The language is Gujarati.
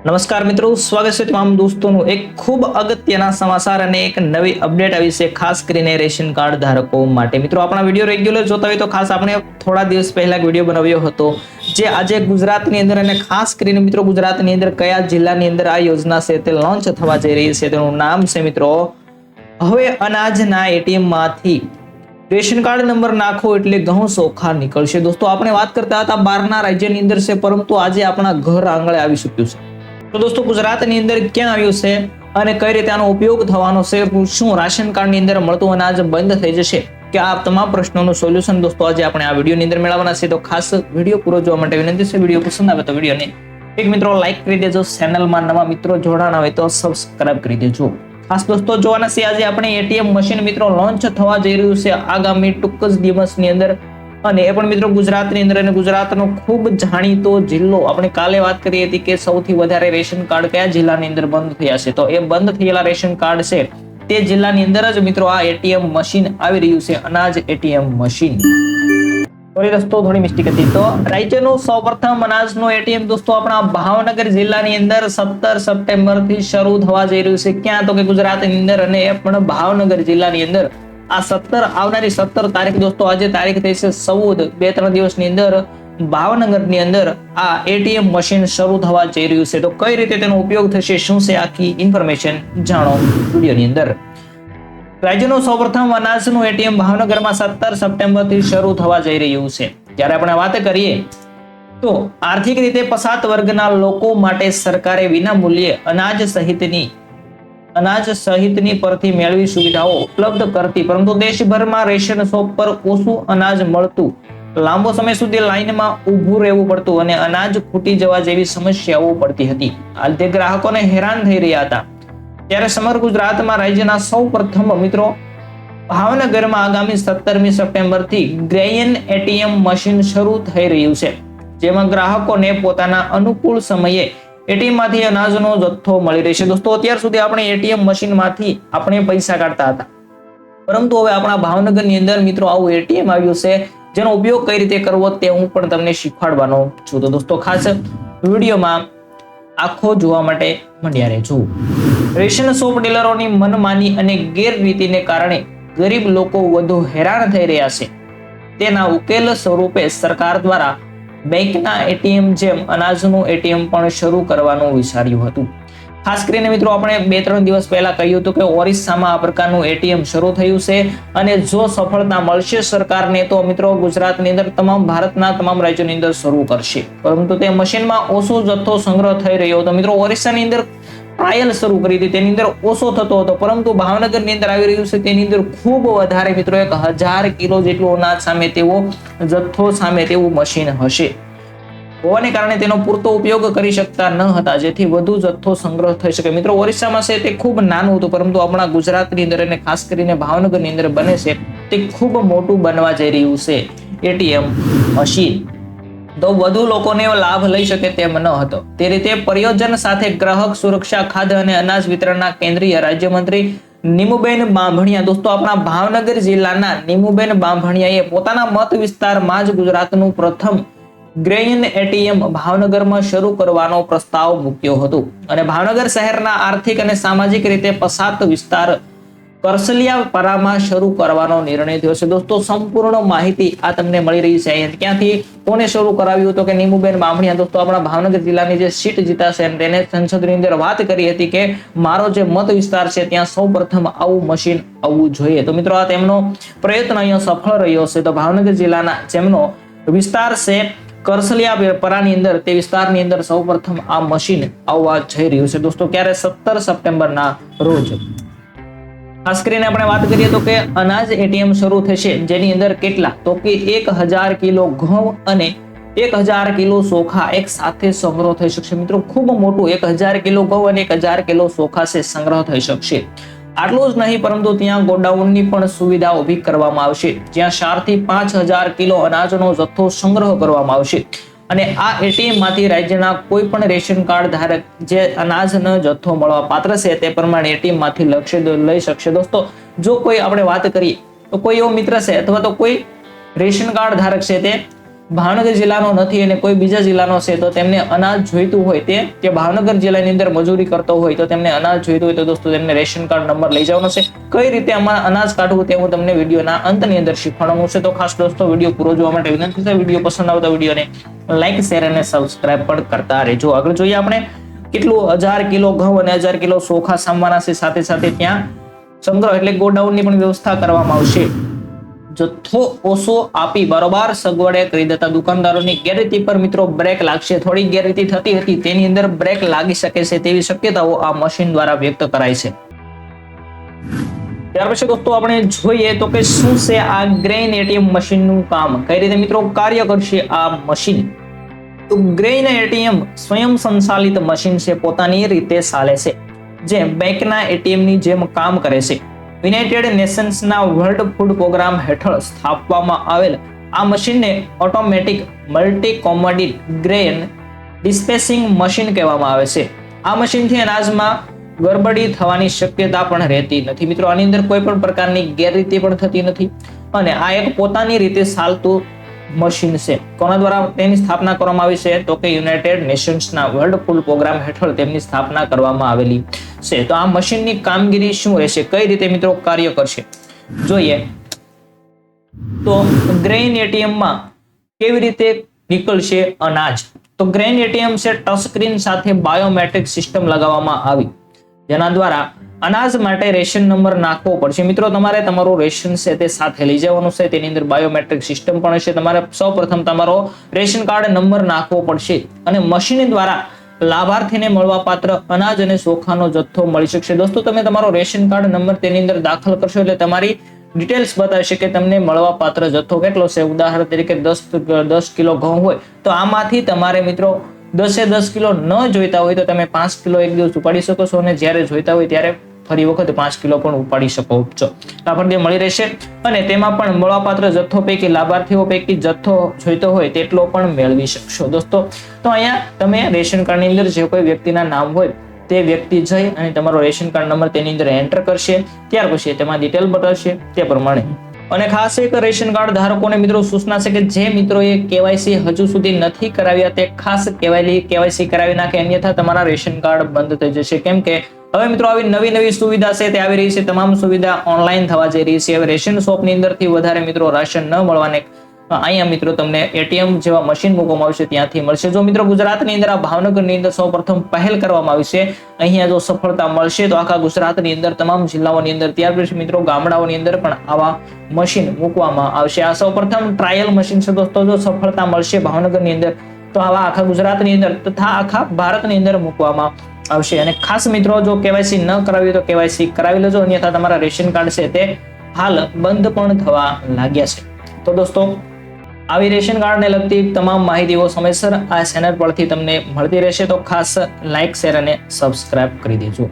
નમસ્કાર મિત્રો, સ્વાગત છે તમામ દોસ્તોનું એક ખૂબ અગત્યના સમાચાર અને એક નવી અપડેટ આવી છે ખાસ કરીને રેશન કાર્ડ ધારકો માટે. મિત્રો, આપણા વિડીયો રેગ્યુલર જોતા હોય તો ખાસ આપણે થોડા દિવસ પહેલા એક વિડીયો બનાવ્યો હતો જે આજે ગુજરાતની અંદર અને ખાસ કરીને મિત્રો ગુજરાતની અંદર કયા જિલ્લાની અંદર આ યોજના છે તે લોન્ચ થવા જઈ રહી છે તેનું નામ છે મિત્રો હવે અનાજના એટીએમ માંથી રેશન કાર્ડ નંબર નાખો એટલે ઘઉં ચોખા નીકળશે. દોસ્તો, આપણે વાત કરતા હતા બહારના રાજ્યની અંદર છે, પરંતુ આજે આપણા ઘર આંગણે આવી શક્યું છે. તો દોસ્તો, ગુજરાતની અંદર ક્યાં આવ્યું છે અને કઈ રીતે આનો ઉપયોગ થવાનો છે, શું રાશન કાર્ડની અંદર મળતું અનાજ બંધ થઈ જશે કે આ તમામ પ્રશ્નોનું સોલ્યુશન દોસ્તો આજે આપણે આ વિડીયોની અંદર મેળવવાના છે. તો ખાસ વિડીયો પૂરો જોવા માટે વિનંતી છે. વિડીયો પસંદ આવે તો વિડીયોને એક મિત્રો લાઈક કરી દેજો. ચેનલમાં નવા મિત્રો જોડાણા હોય તો સબસ્ક્રાઇબ કરી દેજો. ખાસ દોસ્તો, જોવાના છે આજે આપણે એટીએમ મશીન મિત્રો લોન્ચ થવા જઈ રહ્યું છે આગામી ટૂંક જ દિવસની અંદર, અને એ પણ મિત્રો ગુજરાતની અંદર, અને ગુજરાતનો ખૂબ જાણીતો જિલ્લો. આપણે કાલે વાત કરી હતી કે સૌથી વધારે રેશન કાર્ડ કયા જિલ્લાની અંદર બંધ થયા છે, તો એ બંધ થયેલા રેશન કાર્ડ છે તે જિલ્લાની અંદર જ મિત્રો આ એટીએમ મશીન આવી રહ્યું છે, અનાજ એટીએમ મશીન. સોરી દોસ્તો, થોડી મિસ્ટેક હતી. તો રાજ્યનું સૌપ્રથમ અનાજનું એટીએમ દોસ્તો આપણા ભાવનગર જિલ્લાની અંદર 17 સપ્ટેમ્બર થી શરૂ થવા જઈ રહ્યું છે. ક્યાં તો કે ગુજરાતની અંદર, અને એ પણ ભાવનગર જિલ્લાની અંદર. આ આવનારી 17 તારીખ દોસ્તો, આજે તારીખ થઈ છે 14, 2-3 દિવસની અંદર ભાવનગરની અંદર આ એટીએમ મશીન શરૂ થવા જઈ રહ્યું છે. તો કઈ રીતે તેનો ઉપયોગ થશે, શું છે આખી ઇન્ફોર્મેશન જાણો વિડીયોની અંદર. રાજ્યનું સૌપ્રથમ અનાજનું એટીએમ ભાવનગરમાં 17 સપ્ટેમ્બર થી શરૂ થવા જઈ રહ્યું છે. જ્યારે આપણે વાત કરીએ તો આર્થિક રીતે પછાત વર્ગના લોકો માટે સરકારે વિના મૂલ્યે અનાજ સહિતની પરથી મેળવી સુવિધાઓ ઉપલબ્ધ કરતી, પરંતુ દેશભરમાં રેશન શોપ પર ઓછું અનાજ મળતું, લાંબો સમય સુધી લાઈનમાં ઊભું રહેવું પડતું અને અનાજ ખૂટી જવા જેવી સમસ્યાઓ પડતી હતી. હાલ તે ગ્રાહકોને હેરાન થઈ રહ્યા હતા. ત્યારે સમગ્ર ગુજરાતમાં રાજ્યના સૌ પ્રથમ મિત્રો ભાવનગરમાં આગામી 17મી સપ્ટેમ્બર થી ગ્રેયન એટીએમ મશીન શરૂ થઈ રહ્યું છે, જેમાં ગ્રાહકોને પોતાના અનુકૂળ સમયે એટીએમ માંથી અનાજનો જથ્થો મળી રહેશે. દોસ્તો, અત્યાર સુધી આપણે એટીએમ મશીન માંથી આપણે પૈસા કાઢતા હતા, પરંતુ હવે આપણા ભાવનગરની અંદર મિત્રો આવું એટીએમ આવ્યું છે જેનો ઉપયોગ કઈ રીતે કરવો તે હું પણ તમને શીખવાડવાનો છું. તો દોસ્તો, ખાસ વિડીયોમાં આખો જોવા માટે મંડ્યા રહેજો. રેશન શોપ ડીલરોની મનમાની અને ગેરરીતિને કારણે ગરીબ લોકો વધુ હેરાન થઈ રહ્યા છે. તેના ઉકેલ સ્વરૂપે સરકાર દ્વારા બેંકના એટીએમ જેમ અનાજનું એટીએમ પણ શરૂ કરવાનું વિચાર્યું હતું. ખાસ કરીને મિત્રો આપણે 2-3 દિવસ પહેલા કહ્યું હતું કે ઓરિસ્સામાં આ પ્રકારનું એટીએમ શરૂ થયું છે, અને જો સફળતા મળશે સરકારને તો મિત્રો ગુજરાતની અંદર ભારતના તમામ રાજ્યોની અંદર શરૂ કરશે. પરંતુ તે મશીનમાં ઓછો જથ્થો સંગ્રહ થઈ રહ્યો હતો. મિત્રો, ઓરિસ્સાની અંદર ટ્રાયલ શરૂ કરી હતી, તેની અંદર ઓછો થતો હતો, પરંતુ ભાવનગરની અંદર આવી રહ્યું છે તેની અંદર ખૂબ વધારે મિત્રો 1000 કિલો જેટલું અનાજ સામે તેવો જથ્થો સામે તેવું મશીન હશે હોવાને કારણે તેનો પૂરતો ઉપયોગ કરી શકતા ન હતા, જેથી વધુ જથ્થો સંગ્રહ થઈ શકે. મિત્રો, ઓરિસ્સામાં છે તે ખૂબ નાનું હતું, પરંતુ આપણા ગુજરાતની અંદર અને ખાસ કરીને ભાવનગરની અંદર બને છે તે ખૂબ મોટું બનવા જઈ રહ્યું છે એટીએમ મશીન. તો વધુ લોકોને લાભ લઈ શકે તેમ ન હતો. તે રીતે પરિયોજન સાથે ગ્રાહક સુરક્ષા, ખાદ્ય અને અનાજ વિતરણના કેન્દ્રીય રાજ્યમંત્રી નીમુબેન બાંભણિયા, દોસ્તો આપણા ભાવનગર જિલ્લાના નીમુબેન બાંભણિયાએ પોતાના મત વિસ્તારમાં જ ગુજરાતનું પ્રથમ ગ્રેયન એટીએમ ભાવનગરમાં શરૂ કરવાનો પ્રસ્તાવ મૂક્યો હતો, અને ભાવનગર શહેરના આર્થિક અને સામાજિક રીતે પછાત વિસ્તાર કરસલિયાપરામાં શરૂ કરવાનો નિર્ણય થયો છે. દોસ્તો, સંપૂર્ણ માહિતી આ તમને મળી રહી છે. ક્યાંથી, કોને શરૂ કરાવ્યું હતું કે નીમુબેન બામણિયા દોસ્તો આપણા ભાવનગર જિલ્લાની જે સીટ જીતાશે તેને સંસદની અંદર વાત કરી હતી કે મારો જે મત વિસ્તાર છે ત્યાં સૌપ્રથમ આવું મશીન આવવું જોઈએ. તો મિત્રો, આ તેમનો પ્રયત્ન અહીંયા સફળ રહ્યો છે. તો ભાવનગર જિલ્લાના જેમનો વિસ્તાર છે કરસલિયાપરાની અંદર, તે વિસ્તારની અંદર સૌપ્રથમ આ મશીન આવવા જઈ રહ્યું છે. દોસ્તો, ક્યારે 17 સપ્ટેમ્બરના રોજ. ખાસ કરીને આપણે વાત કરીએ તો કે અનાજ એટીએમ શરૂ થશે, જેની અંદર કેટલા તો કે 1000 કિલો ઘઉં અને 1000 કિલો ચોખા એક સાથે સંગ્રહ થઈ શકશે. મિત્રો, ખૂબ મોટું 1000 કિલો ઘઉં અને 1000 કિલો ચોખા છે સંગ્રહ થઈ શકશે. આટલું જ નહીં, પરંતુ ત્યાં ગોડાઉનની પણ સુવિધા ઊભી કરવામાં આવશે, જ્યાં 4 થી 5000 કિલો અનાજનો જથ્થો સંગ્રહ કરવામાં આવશે. અને આ એટીએમ માંથી રાજ્યના કોઈ પણ રેશન કાર્ડ ધારક જે અનાજનો જથ્થો મળવા પાત્ર છે તે પ્રમાણે એટીએમ માંથી લઈ શકશે. દોસ્તો, જો કોઈ આપણે વાત કરીએ તો કોઈ એવો મિત્ર છે અથવા તો કોઈ રેશન કાર્ડ ધારક છે તે ભાવનગર જિલ્લાનો નથી અને કોઈ બીજા જિલ્લાનો છે તો તેમને અનાજ જોઈતું હોય તે ભાવનગર જિલ્લાની અંદર મજૂરી કરતો હોય તો તેમને અનાજ જોઈતું હોય તો દોસ્તો તેમને રેશન કાર્ડ નંબર લઈ જવાનો છે. કઈ રીતે આમાં અનાજ કાઢવું તે હું તમને વિડીયોના અંતની અંદર શીખવાડવાનું છે. તો ખાસ દોસ્તો વિડીયો પૂરો જોવા માટે વિનંતી છે. વિડીયો પસંદ આવે તો વિડીયોને લાઈક, શેર અને સબસ્ક્રાઇબ પણ કરતા રહેજો. આગળ જોઈએ આપણે કેટલું 1000 કિલો ઘઉં અને 1000 કિલો ચોખા સામવાના છે. સાથે સાથે ત્યાં સંગ્રહ એટલે ગોડાઉનની પણ વ્યવસ્થા કરવામાં આવશે. જથ્થો ઓછો આપી બરોબર સગવડે કરી દેતા દુકાનદારોની ગેરરીતિ પર મિત્રો બ્રેક લાગશે. થોડી ગેરરીતિ થતી હતી તેની અંદર બ્રેક લાગી શકે છે તેવી શક્યતાઓ આ મશીન દ્વારા વ્યક્ત કરાય છે. ત્યાર પછી દોસ્તો આપણે જોઈએ તો કે શું છે આ ગ્રેઇન એટીએમ મશીનનું કામ, કઈ રીતે મિત્રો કાર્ય કરશે આ મશીન. તો ગ્રેઇન એટીએમ સ્વયં સંચાલિત મશીન છે, પોતાની રીતે ચાલે છે, જે બેંકના એટીએમની જેમ કામ કરે છે. યુનાઇટેડ નેશન્સના વર્લ્ડ ફૂડ પ્રોગ્રામ હેઠળ સ્થાપવામાં આવેલ આ મશીનને automatic multi commodity grain dispatching machine કહેવામાં આવે છે. આ મશીનથી અનાજમાં ગડબડી થવાની શક્યતા પણ રહેતી નથી. મિત્રો આની અંદર કોઈ પણ પ્રકારની ગેરરીતિ પણ થતી નથી અને આ એક પોતાની રીતે ચાલતું મશીન છે. કોના દ્વારા તેની સ્થાપના કરવામાં આવી છે તો કે યુનાઇટેડ નેશન્સના વર્લ્ડ ફૂડ પ્રોગ્રામ હેઠળ તેમની સ્થાપના કરવામાં આવેલી છે. તો આ મશીનની કામગીરી શું રહેશે, કઈ રીતે મિત્રો કાર્ય કરશે જોઈએ તો ગ્રેઇન એટીએમમાં કેવી રીતે નીકળશે અનાજ. તો ગ્રેઇન એટીએમ છે ટચ સ્ક્રીન સાથે બાયોમેટ્રિક સિસ્ટમ લગાવવામાં આવી જેના દ્વારા અનાજ માટે રેશન નંબર નાખવો પડશે. મિત્રો તમારે તમારું રેશન છે તે સાથે લઈ જવાનું છે. તેની અંદર બાયોમેટ્રિક સિસ્ટમ પણ હશે. તમારે સૌપ્રથમ તમારો રેશન કાર્ડ નંબર નાખવો પડશે અને મશીન દ્વારા લાભાર્થીને મળવાપાત્ર અનાજ અને ચોખાનો જથ્થો મળી શકશે. દોસ્તો તમે તમારો રેશન કાર્ડ નંબર તેની અંદર દાખલ કરશો એટલે તમારી ડિટેલ્સ બતાવશે કે તમને મળવાપાત્ર જથ્થો કેટલો છે. ઉદાહરણ તરીકે 10 કિલો ઘઉં હોય તો આમાંથી તમારે મિત્રો 10 કિલો ન જોઈતા હોય તો તમે 5 કિલો એક દિવસ ઉપાડી શકો છો અને જ્યારે જોઈતા હોય ત્યારે ફરી વખત 5 કિલો પણ ઉપાડી શકો છો. લાભાર્થી મળી રહેશે અને તેમાં પણ મળવાપાત્ર જથ્થો પૈકી લાભાર્થીઓ પૈકી જથ્થો જોઈતો હોય તેટલો પણ મેળવી શકશો. દોસ્તો તો અહીંયા તમે રેશન કાર્ડની અંદર જે કોઈ વ્યક્તિના નામ હોય તે વ્યક્તિ જઈ અને તમારો રેશન કાર્ડ નંબર તેની અંદર એન્ટર કરશે. ત્યાર પછી તેમાં ડિટેલ બતાવશે તે પ્રમાણે. અને ખાસ એક રેશન કાર્ડ ધારકોને મિત્રો સૂચના છે કે જે મિત્રોએ કેવાયસી હજુ સુધી નથી કરાવ્યા તે ખાસ કેવાયસી કરાવી નાખે, અન્યથા તમારા રેશન કાર્ડ બંધ થઈ જશે. કેમ કે હવે મિત્રો આવી નવી સુવિધા છે તે આવી રહી છે. તમામ સુવિધા ઓનલાઈન થવા જઈ રહી છે. હવે રેશન શોપની અંદરથી વધારે મિત્રો રાશન ન મળવાને અહીંયા મિત્રો તમને એટીએમ જેવા મશીન મૂકવામાં આવશે ત્યાંથી મળશે. જો મિત્રો ગુજરાતની અંદર આ ભાવનગરની અંદર સૌપ્રથમ પહેલ કરવામાં આવી છે. અહીંયા જો સફળતા મળશે તો આખા ગુજરાતની અંદર તમામ જિલ્લાઓની અંદર ત્યાર પછી મિત્રો ગામડાઓની અંદર પણ આવા મશીન મૂકવામાં આવશે. આ સૌપ્રથમ ટ્રાયલ મશીન છે દોસ્તો. જો સફળતા મળશે ભાવનગરની અંદર તો આવા આખા ગુજરાતની અંદર તથા આખા ભારતની અંદર મૂકવામાં આવશે. અને ખાસ મિત્રો જો કેવાયસી ન કરાવી તો કેવાયસી કરાવી લેજો, અન્યથા તમારા રેશન કાર્ડ છે તે હાલ બંધ પણ થવા લાગ્યા છે. તો દોસ્તો આવી રેશન કાર્ડને લગતી તમામ માહિતીઓ સમયસર આ ચેનલ પરથી તમને મળતી રહેશે. તો ખાસ લાઈક, શેર અને સબસ્ક્રાઇબ કરી દેજો.